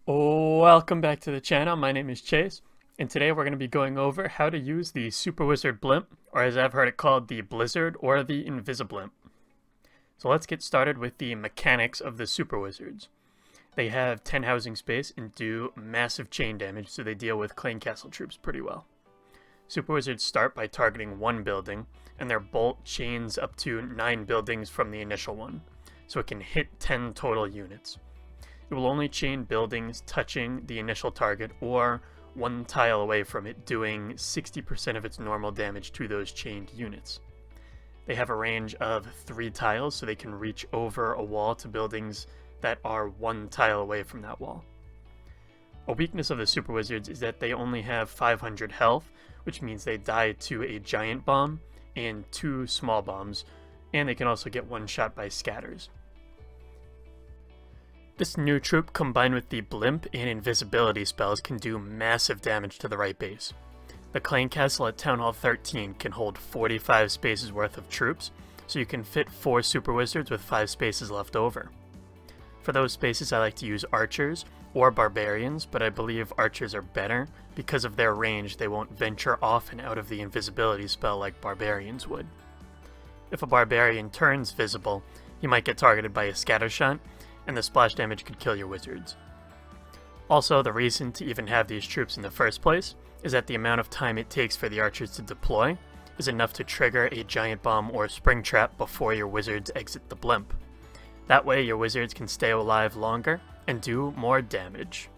Welcome back to the channel. My name is Chase, and today we're going to be going over how to use the Super Wizard Blimp, or as I've heard it called, the Blizzard or the Invisibility. So let's get started with the mechanics of the Super Wizards. They have 10 housing space and do massive chain damage, so they deal with Clan Castle troops pretty well. Super Wizards start by targeting one building, and their bolt chains up to 9 buildings from the initial one, so it can hit 10 total units. It will only chain buildings touching the initial target or one tile away from it, doing 60% of its normal damage to those chained units. They have a range of 3 tiles, so they can reach over a wall to buildings that are 1 tile away from that wall. A weakness of the Super Wizards is that they only have 500 health, which means they die to a giant bomb and 2 small bombs, and they can also get one shot by scatters. This new troop combined with the Blimp and Invisibility spells can do massive damage to the right base. The Clan Castle at Town Hall 13 can hold 45 spaces worth of troops, so you can fit 4 Super Wizards with 5 spaces left over. For those spaces I like to use Archers or Barbarians, but I believe Archers are better. Because of their range, they won't venture off and out of the Invisibility spell like Barbarians would. If a Barbarian turns visible, he might get targeted by a scatter shot, and the splash damage could kill your wizards. Also, the reason to even have these troops in the first place is that the amount of time it takes for the archers to deploy is enough to trigger a giant bomb or spring trap before your wizards exit the blimp. That way your wizards can stay alive longer and do more damage.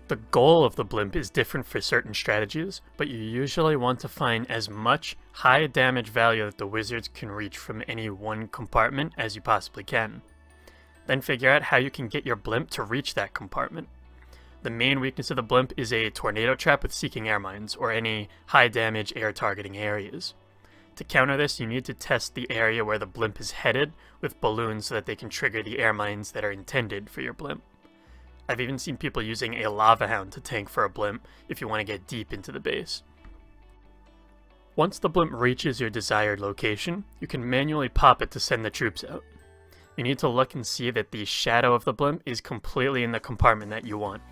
The goal of the blimp is different for certain strategies, but you usually want to find as much high damage value that the wizards can reach from any one compartment as you possibly can. Then figure out how you can get your blimp to reach that compartment. The main weakness of the blimp is a tornado trap with seeking air mines, or any high damage air targeting areas. To counter this, you need to test the area where the blimp is headed with balloons so that they can trigger the air mines that are intended for your blimp. I've even seen people using a lava hound to tank for a blimp if you want to get deep into the base. Once the blimp reaches your desired location, you can manually pop it to send the troops out. You need to look and see that the shadow of the blimp is completely in the compartment that you want.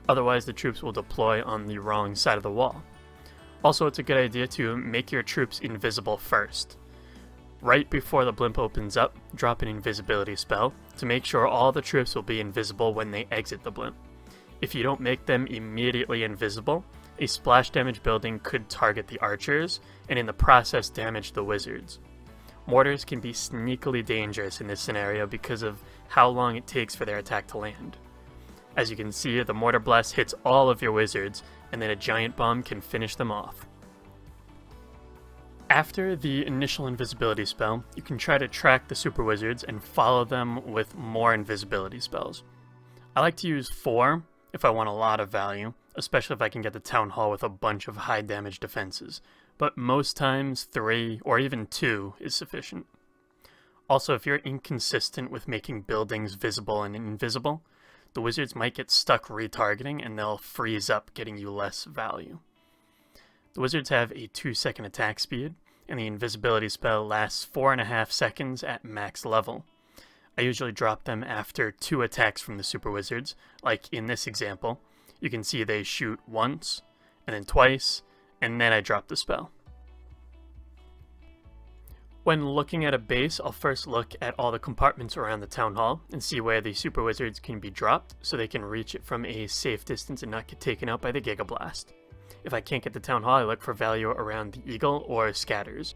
Otherwise, the troops will deploy on the wrong side of the wall. Also, it's a good idea to make your troops invisible first. Right before the blimp opens up, drop an invisibility spell to make sure all the troops will be invisible when they exit the blimp. If you don't make them immediately invisible, a splash damage building could target the archers and in the process damage the wizards. Mortars can be sneakily dangerous in this scenario because of how long it takes for their attack to land. As you can see, the mortar blast hits all of your wizards, and then a giant bomb can finish them off. After the initial invisibility spell, you can try to track the super wizards and follow them with more invisibility spells. I like to use 4 if I want a lot of value, especially if I can get the town hall with a bunch of high damage defenses. But most times 3 or even 2 is sufficient. Also, if you're inconsistent with making buildings visible and invisible, the wizards might get stuck retargeting and they'll freeze up, getting you less value. The wizards have a 2-second attack speed, and the invisibility spell lasts 4.5 seconds at max level. I usually drop them after 2 attacks from the super wizards, like in this example. You can see they shoot once, and then twice, and then I drop the spell. When looking at a base, I'll first look at all the compartments around the town hall and see where the super wizards can be dropped so they can reach it from a safe distance and not get taken out by the Giga Blast. If I can't get the town hall, I look for value around the eagle or scatters.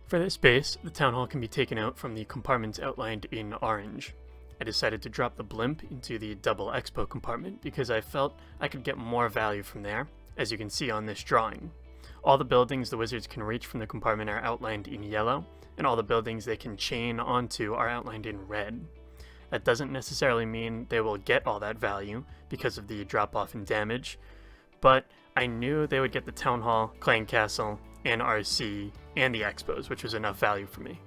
For this base, the town hall can be taken out from the compartments outlined in orange. I decided to drop the blimp into the double expo compartment because I felt I could get more value from there, as you can see on this drawing. All the buildings the wizards can reach from the compartment are outlined in yellow, and all the buildings they can chain onto are outlined in red. That doesn't necessarily mean they will get all that value because of the drop-off in damage, but I knew they would get the Town Hall, Clan Castle, and RC, and the Expos, which was enough value for me.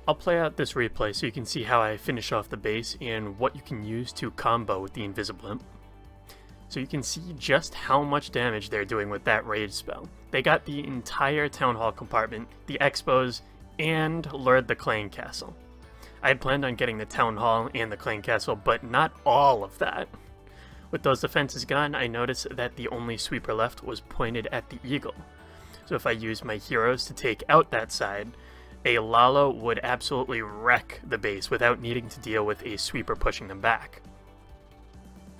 I'll play out this replay so you can see how I finish off the base and what you can use to combo with the Invisibility. So you can see just how much damage they're doing with that rage spell. They got the entire Town Hall compartment, the Expos, and lured the Clan Castle. I had planned on getting the Town Hall and the Clan Castle, but not all of that. With those defenses gone, I noticed that the only sweeper left was pointed at the eagle. So if I used my heroes to take out that side, a Lalo would absolutely wreck the base without needing to deal with a sweeper pushing them back.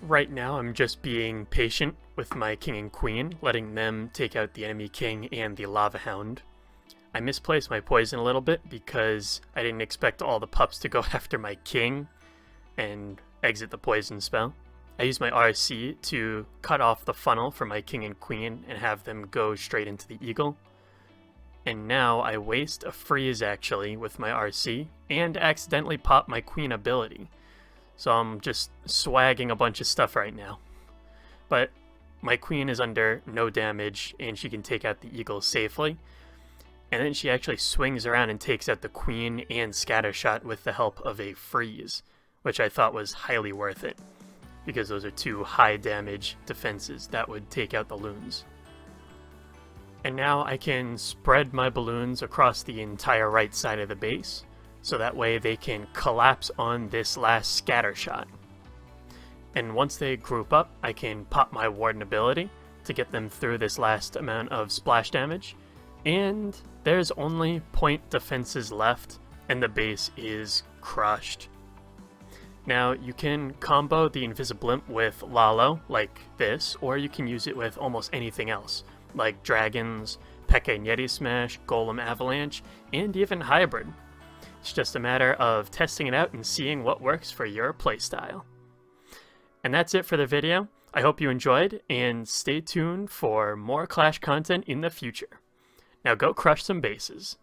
Right now I'm just being patient with my king and queen, letting them take out the enemy king and the lava hound. I misplaced my poison a little bit because I didn't expect all the pups to go after my king and exit the poison spell. I used my RC to cut off the funnel for my king and queen and have them go straight into the eagle. And now I waste a freeze actually with my RC and accidentally pop my queen ability. So I'm just swagging a bunch of stuff right now. But my queen is under no damage and she can take out the eagle safely. And then she actually swings around and takes out the queen and scattershot with the help of a freeze, which I thought was highly worth it, because those are two high damage defenses that would take out the loons. And now I can spread my balloons across the entire right side of the base, so that way they can collapse on this last scatter shot. And once they group up, I can pop my warden ability to get them through this last amount of splash damage, and there's only point defenses left, and the base is crushed. Now, you can combo the Invisibility with Lalo, like this, or you can use it with almost anything else, like Dragons, P.E.K.K.A. and Yeti Smash, Golem Avalanche, and even Hybrid. It's just a matter of testing it out and seeing what works for your playstyle. And that's it for the video. I hope you enjoyed, and stay tuned for more Clash content in the future. Now go crush some bases.